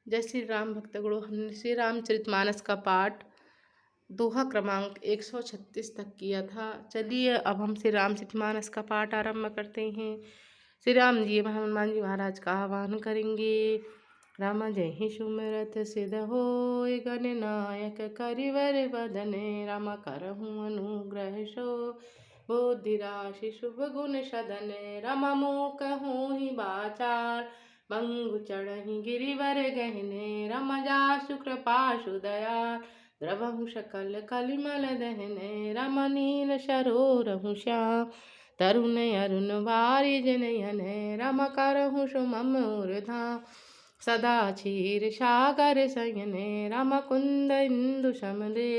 जय श्री राम भक्तगणों, हमने श्री रामचरितमानस का पाठ दोहा क्रमांक 136 तक किया था। चलिए अब हम श्री रामचरितमानस का पाठ आरंभ करते हैं। श्री राम जी हनुमान जी महाराज का आह्वान करेंगे। राम जय ही सुमिरत सिद्ध होय, गणनायक करिवर बदने। राम करहूँ अनुग्रह सो, बुद्धि राशि शुभ गुण सदन। राम मुख कहूँ ही बाचार, मंगु चढ़हि गिरिवर गहने। रम जासु कृपा सुदया, द्रवहु सकल कलिमल दहने। रम नील सरोरहु श्याम, तरुण अरुण बारिज नयन। रम करहु सुमम धाम, सदा क्षीर सागर शयने। रम कुंद इंदु समदे,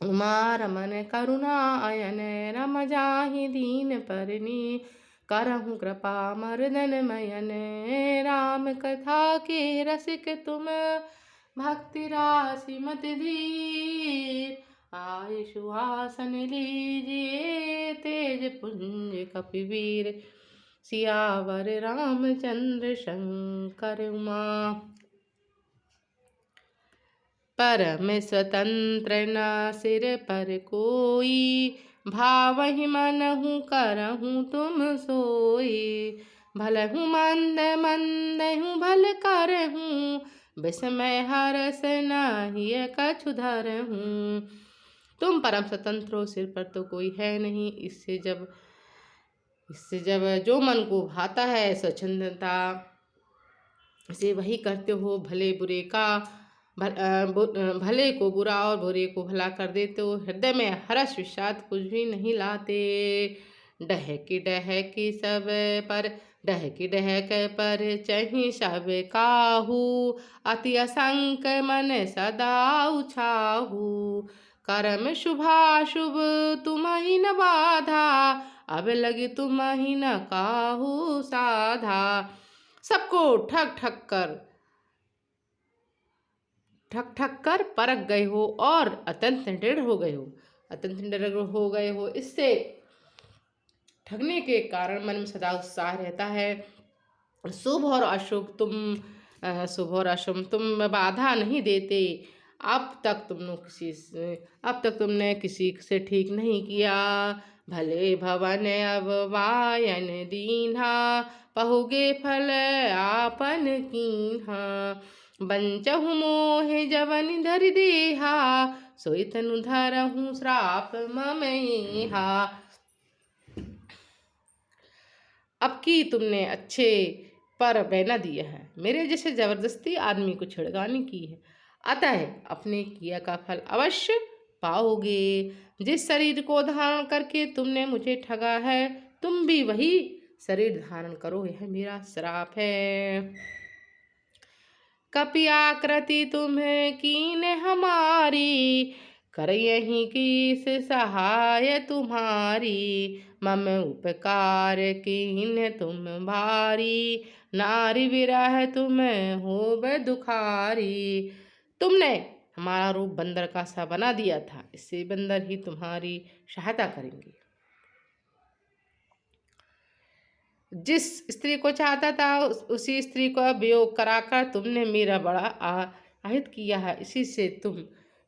उमा रमन करुणा अयन। रम जाहि दीन परनी, करहु कृपा मर्दन मयन। राम कथा के रसिक तुम, भक्ति राशि मत धीर। आय सुहासन लीजिए, तेज पुंज कपिवीर। सियावर रामचंद्र शंकर उमा। परम स्वतंत्र न सिर पर कोई, भावहि मनहु करहु तुम सोई। भलहु मंद मंदहु भल करहूँ, विस्मय हरस नाहिय कछु धरहूँ। तुम परम स्वतंत्र हो, सिर पर तो कोई है नहीं। इससे जब जो मन को भाता है स्वच्छंदता से वही करते हो। भले बुरे का भले को बुरा और बुरे को भला कर देते हो। हृदय में हर्ष विषाद कुछ भी नहीं लाते। डहकी सब पर, डहकी डहक पर चही सब काहू। अति असंक मन सदा उछाहू, कर्म शुभाशुभ तुम्हि न बाधा। अब लगे तुम्हि न काहू साधा। सबको ठग ठग कर परख गए हो और अत्यंत दृढ़ हो गए हो। इससे ठगने के कारण मन में सदा उत्साह रहता है। शुभ और अशुभ तुम बाधा नहीं देते। अब तक तुमने किसी से ठीक नहीं किया। भले भवन अब वायन दीन्हा, पहुगे फल आपन कीन्हा। बंचहु मोहे जवन धरि देहा, सोई तनु धरहु श्राप ममहा। अब की तुमने अच्छे पर बैना दिया है, मेरे जैसे जबरदस्ती आदमी को छिड़काने की है। अतः अपने किया का फल अवश्य पाओगे। जिस शरीर को धारण करके तुमने मुझे ठगा है, तुम भी वही शरीर धारण करो, यह मेरा श्राप है। कपि आकृति तुम्हें कीन हमारी, कर यही कीस सहाय तुम्हारी। मम उपकार कीन तुम भारी, नारी विरह तुम होब दुखारी। तुमने हमारा रूप बंदर का सा बना दिया था, इससे बंदर ही तुम्हारी सहायता करेंगे। जिस स्त्री को चाहता था उसी स्त्री को वियोग कराकर तुमने मेरा बड़ा आहित किया है। इसी से तुम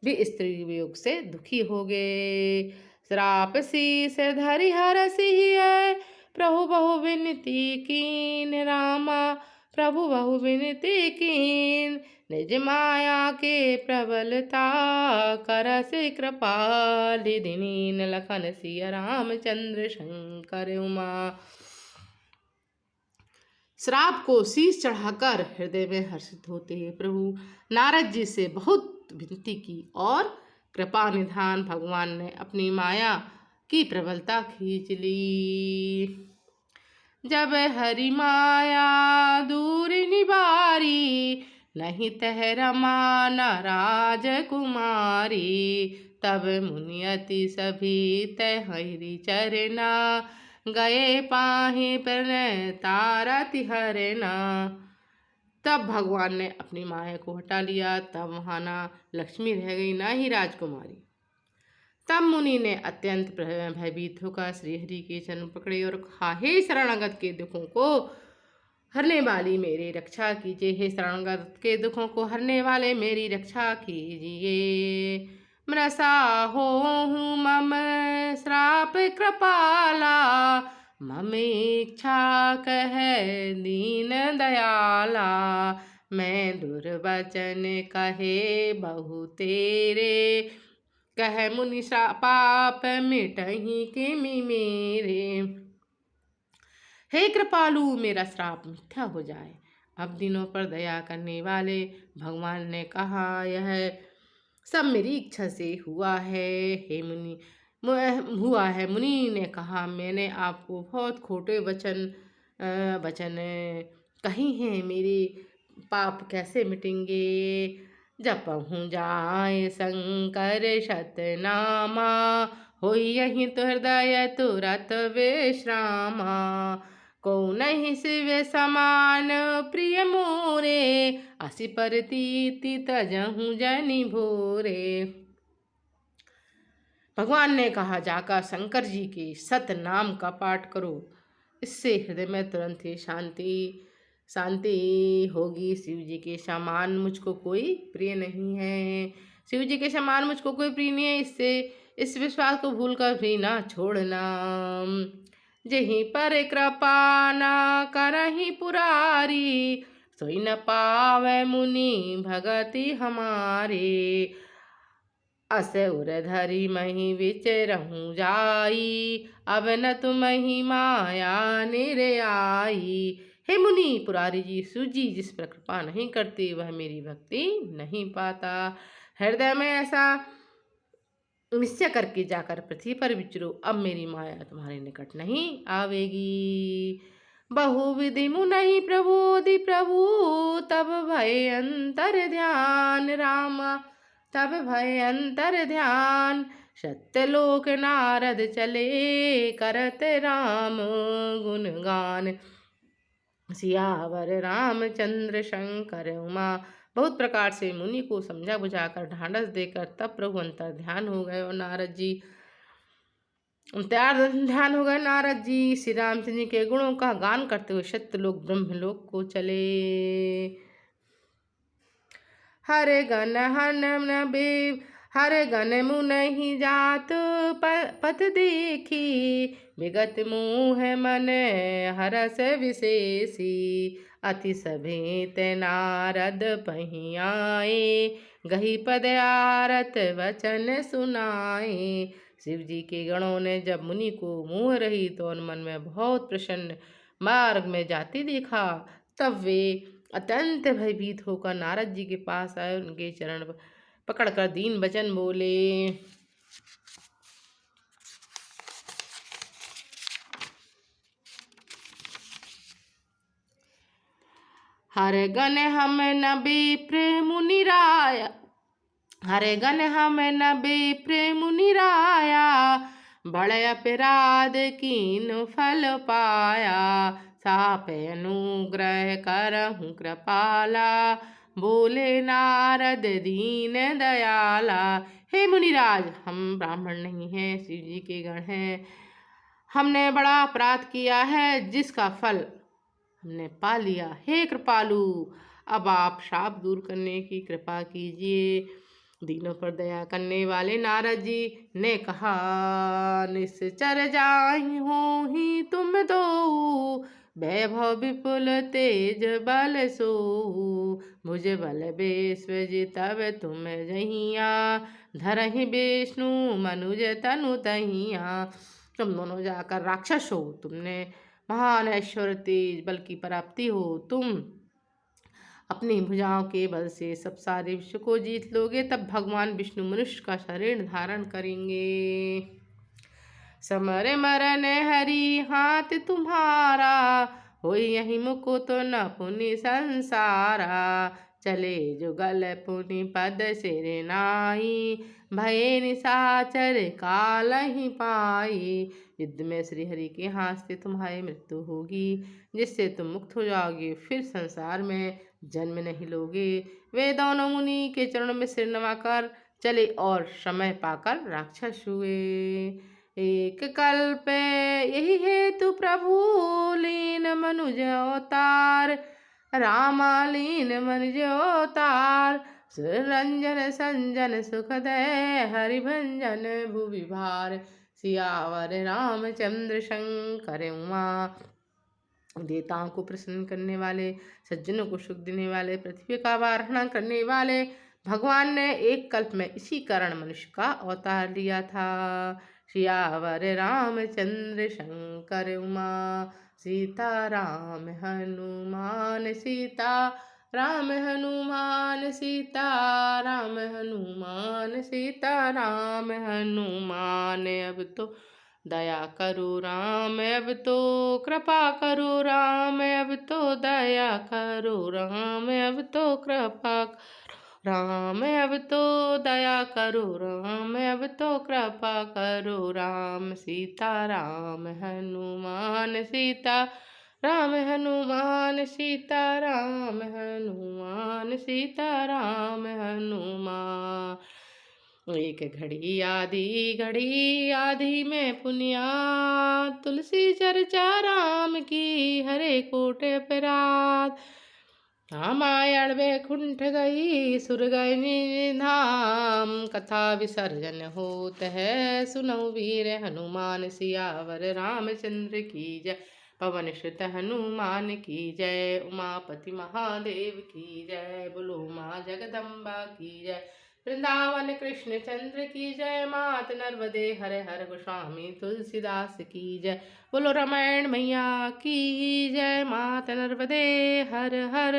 भी स्त्री वियोग से दुखी होगे। श्राप शीस धरि हरसि है, प्रभु बहु विनती कीन। रामा प्रभु बहु विनती कीन, निज माया के प्रबलता करस कृपाल दीन। लखन सिया रामचंद्र शंकर उमा। श्राप को शीश चढ़ाकर हृदय में हर्षित होते हैं। प्रभु नारद जी से बहुत विनती की और कृपा निधान भगवान ने अपनी माया की प्रबलता खींच ली। जब हरि माया दूर निबारी, नहीं तह रमा न राजकुमारी। तब मुनियति सभी तह हरि चरना, गए पाहे प्रणय तारति हरना। तब भगवान ने अपनी माया को हटा लिया। तब वहाँ ना लक्ष्मी रह गई, ना ही राजकुमारी। तब मुनि ने अत्यंत भयभीत होकर श्रीहरि के चरण पकड़े और कहा, हे शरणागत के दुखों को हरने वाली मेरी रक्षा कीजिए। हे शरणगत के दुखों को हरने वाले मेरी रक्षा कीजिए। मृषा हो हूँ मम श्राप कृपाला, मम इच्छा कह दीन दयाला। मैं दुर्वचन कहे बहु तेरे, कह मुनि पाप मिटहि किमि मेरे। हे कृपालु, मेरा श्राप मिथ्या हो जाए। अब दिनों पर दया करने वाले भगवान ने कहा, यह सब मेरी इच्छा से हुआ है। हे मुनि, हुआ है। मुनि ने कहा, मैंने आपको बहुत खोटे वचन कही हैं, मेरे पाप कैसे मिटेंगे। जपहूँ जाए शंकर शतनामा, होई यही तो हृदय तुरत विश्रामा। को नहीं शिव समान प्रिय मोरे, असी परतीति तजहूँ जनि भोरे। भगवान ने कहा, जाकर शंकर जी के सत नाम का पाठ करो, इससे हृदय में तुरंत ही शांति होगी। शिव जी के समान मुझको कोई प्रिय नहीं है। शिव जी के समान मुझको कोई प्रिय नहीं है, इससे इस विश्वास को भूल कर भी ना छोड़ना। जहीं पर कृपा न करहि पुरारी, सोई न पावे मुनि भगति हमारे। अस उर धरि मही विचरहूँ जाई, अब न तुम्हि माया निरयाई। हे मुनि पुरारी जी, सूजी जिस पर कृपा नहीं करती वह मेरी भक्ति नहीं पाता। हृदय में ऐसा निश्चय करके जाकर पृथ्वी पर विचरो, अब मेरी माया तुम्हारे निकट नहीं आवेगी। बहुविधि मुनि प्रबोधि प्रभु, तब भय अंतर ध्यान रामा, तब भय अंतर ध्यान। सत्यलोक नारद चले, करत राम गुणगान। सियावर रामचंद्र शंकर उमा। बहुत प्रकार से मुनि को समझा बुझाकर ढांढस देकर तब प्रभु अंतर ध्यान हो गए और नारद जी ध्यान हो गए। नारद जी श्री रामचंद्र जी के गुणों का गान करते हुए सत्यलोक ब्रह्मलोक को चले। हरे गण हरे गण मुनहि जात पथ देखी, विगत मोह मन हरस विशेषी। अति सभेत नारद पहि आए, गही पद आरत वचन सुनाए। शिव जी के गणों ने जब मुनि को मोह रही तो उन मन में बहुत प्रसन्न मार्ग में जाते देखा, तब वे अत्यंत भयभीत होकर नारद जी के पास आए। उनके चरण पकड़कर दीन वचन बोले। हरे गण हम न विप्र मुनि राया, हरे गण हम न विप्र मुनि राया। बड़े अपराध कीन फल पाया, साप अनुग्रह करहूँ कृपाला। बोले नारद दीन दयाला। हे मुनिराज, हम ब्राह्मण नहीं हैं, शिव जी के गण हैं। हमने बड़ा अपराध किया है, जिसका फल हमने पा लिया। हे कृपालु, अब आप शाप दूर करने की कृपा कीजिए। दीनों पर दया करने वाले नारद जी ने कहा, निश्चर जाहि होहि तुम दो, वैभव विपुल तेज बल सो। भुज बल बेस्वज तब तुम जहिया, धरहि विष्णु मनुज तनु तहिया। तुम दोनों जाकर राक्षस हो, तुमने महान ऐश्वर्य तेज बल की प्राप्ति हो। तुम अपनी भुजाओं के बल से सब सारे विश्व को जीत लोगे, तब भगवान विष्णु मनुष्य का शरीर धारण करेंगे। समर मरण हरि हाथ तुम्हारा, होई यही मुकुत न पुनि संसारा। चले जुगल पुनि पद सिर नाई, भये निशाचर काल ही पाई। युद्ध में श्री हरि के हाथ से तुम्हारी मृत्यु होगी, जिससे तुम मुक्त हो जाओगे, फिर संसार में जन्म नहीं लोगे। वे दोनों मुनि के चरणों में सिर नवाकर चले और समय पाकर राक्षस हुए। एक कल्प यही हेतु प्रभु लीन मनुज अवतार, रामालीन मनुज अवतार। सुरंजन संजन सुखदय हरिभंजन भुवि भार, सियावर रामचंद्र शंकर उमा। देवताओं को प्रसन्न करने वाले, सज्जनों को सुख देने वाले, पृथ्वी का वारण करने वाले भगवान ने एक कल्प में इसी कारण मनुष्य का अवतार लिया था। सियावर रामचंद्र शंकर उमा, सीता राम हनुमान, सीता राम हनुमान, सीता राम हनुमान, सीता राम हनुमान। अब तो दया करो राम, अब तो कृपा करो राम, अब तो दया करो राम, अब तो कृपा राम, अब तो दया करो राम, अब तो कृपा करो राम। सीता राम हनुमान, सीता राम हनुमान, सीता राम हनुमान, सीता राम हनुमान। एक घड़ी आधी में पुनिया, तुलसी चर्चा राम की हरे कोटे परात। रामायण वैकुंठ गई सुर गए धाम, कथा विसर्जन होत है सुनो वीर हनुमान। सियावर रामचंद्र की जय, पवन सुत हनुमान की जय, उमापति महादेव की जय, बोलो माँ जगदम्बा की जय। वृंदावन कृष्ण चंद्र की जय, मात नर्मदे हर हर गोस्वामी तुलसीदास की जय, बोलो रामायण मैया की जय, मात नर्मदे हर हर।